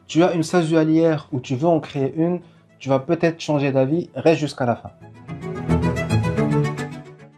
Tu as une SASU Alière ou tu veux en créer une, tu vas peut-être changer d'avis, reste jusqu'à la fin.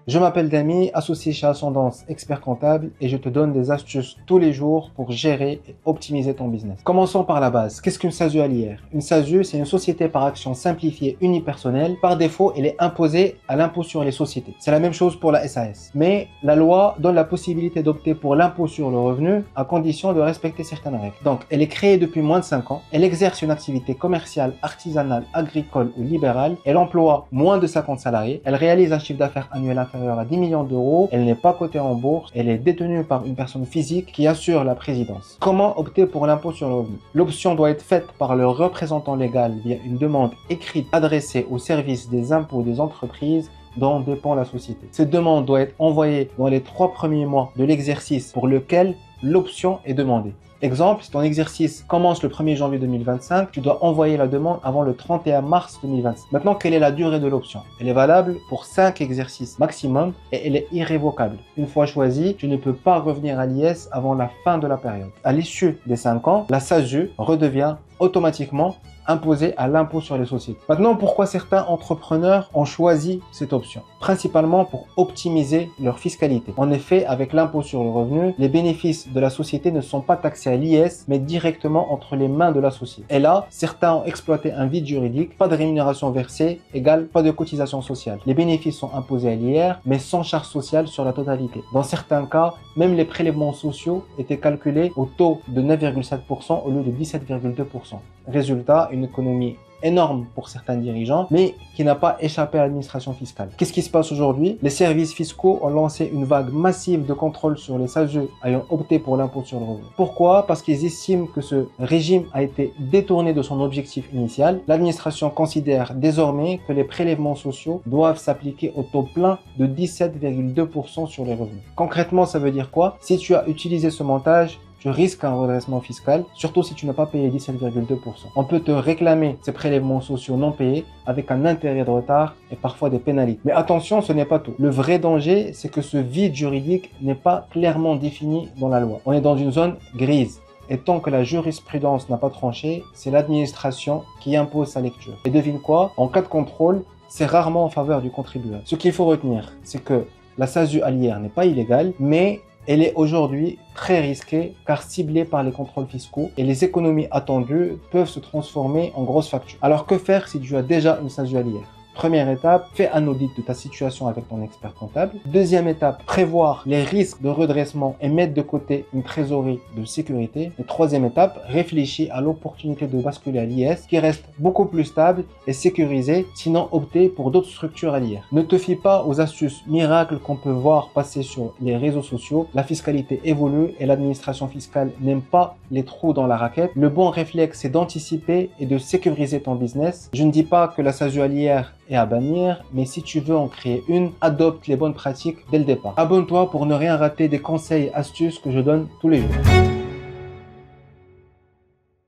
Je m'appelle Dami, associé chez Ascendance, expert comptable, et je te donne des astuces tous les jours pour gérer et optimiser ton business. Commençons par la base. Qu'est-ce qu'une SASU Alière? Une SASU, c'est une société par action simplifiée unipersonnelle. Par défaut, elle est imposée à l'impôt sur les sociétés. C'est la même chose pour la SAS. Mais la loi donne la possibilité d'opter pour l'impôt sur le revenu à condition de respecter certaines règles. Donc, elle est créée depuis moins de 5 ans. Elle exerce une activité commerciale, artisanale, agricole ou libérale. Elle emploie moins de 50 salariés. Elle réalise un chiffre d'affaires annuel inférieur à 10 millions d'euros, elle n'est pas cotée en bourse, elle est détenue par une personne physique qui assure la présidence. Comment opter pour l'impôt sur le revenu? L'option doit être faite par le représentant légal via une demande écrite adressée au service des impôts des entreprises dont dépend la société. Cette demande doit être envoyée dans les 3 premiers mois de l'exercice pour lequel l'option est demandée. Exemple, si ton exercice commence le 1er janvier 2025, tu dois envoyer la demande avant le 31 mars 2025. Maintenant, quelle est la durée de l'option? Elle est valable pour 5 exercices maximum et elle est irrévocable. Une fois choisie, tu ne peux pas revenir à l'IS avant la fin de la période. À l'issue des 5 ans, la SASU redevient automatiquement imposé à l'impôt sur les sociétés. Maintenant, pourquoi certains entrepreneurs ont choisi cette option? Principalement pour optimiser leur fiscalité. En effet, avec l'impôt sur le revenu, les bénéfices de la société ne sont pas taxés à l'IS, mais directement entre les mains de la société. Et là, certains ont exploité un vide juridique, pas de rémunération versée, égale pas de cotisation sociale. Les bénéfices sont imposés à l'IR, mais sans charge sociale sur la totalité. Dans certains cas, même les prélèvements sociaux étaient calculés au taux de 9,7% au lieu de 17,2%. Résultat, une économie énorme pour certains dirigeants, mais qui n'a pas échappé à l'administration fiscale. Qu'est-ce qui se passe aujourd'hui? Les services fiscaux ont lancé une vague massive de contrôle sur les SASU ayant opté pour l'impôt sur le revenu. Pourquoi? Parce qu'ils estiment que ce régime a été détourné de son objectif initial. L'administration considère désormais que les prélèvements sociaux doivent s'appliquer au taux plein de 17,2% sur les revenus. Concrètement, ça veut dire quoi? Si tu as utilisé ce montage, tu risques un redressement fiscal, surtout si tu n'as pas payé 17,2%. On peut te réclamer ces prélèvements sociaux non payés avec un intérêt de retard et parfois des pénalités. Mais attention, ce n'est pas tout. Le vrai danger, c'est que ce vide juridique n'est pas clairement défini dans la loi. On est dans une zone grise. Et tant que la jurisprudence n'a pas tranché, c'est l'administration qui impose sa lecture. Et devine quoi? En cas de contrôle, c'est rarement en faveur du contribuable. Ce qu'il faut retenir, c'est que la SASU Alière n'est pas illégale, mais elle est aujourd'hui très risquée car ciblée par les contrôles fiscaux et les économies attendues peuvent se transformer en grosses factures. Alors que faire si tu as déjà une SASU Alière? Première étape, fais un audit de ta situation avec ton expert comptable. Deuxième étape, prévoir les risques de redressement et mettre de côté une trésorerie de sécurité. Et troisième étape, réfléchis à l'opportunité de basculer à l'IS qui reste beaucoup plus stable et sécurisé, sinon opter pour d'autres structures à l'IR. Ne te fie pas aux astuces miracles qu'on peut voir passer sur les réseaux sociaux. La fiscalité évolue et l'administration fiscale n'aime pas les trous dans la raquette. Le bon réflexe, c'est d'anticiper et de sécuriser ton business. Je ne dis pas que la SASU à l'IR est à bannir, mais si tu veux en créer une, adopte les bonnes pratiques dès le départ. Abonne-toi pour ne rien rater des conseils et astuces que je donne tous les jours.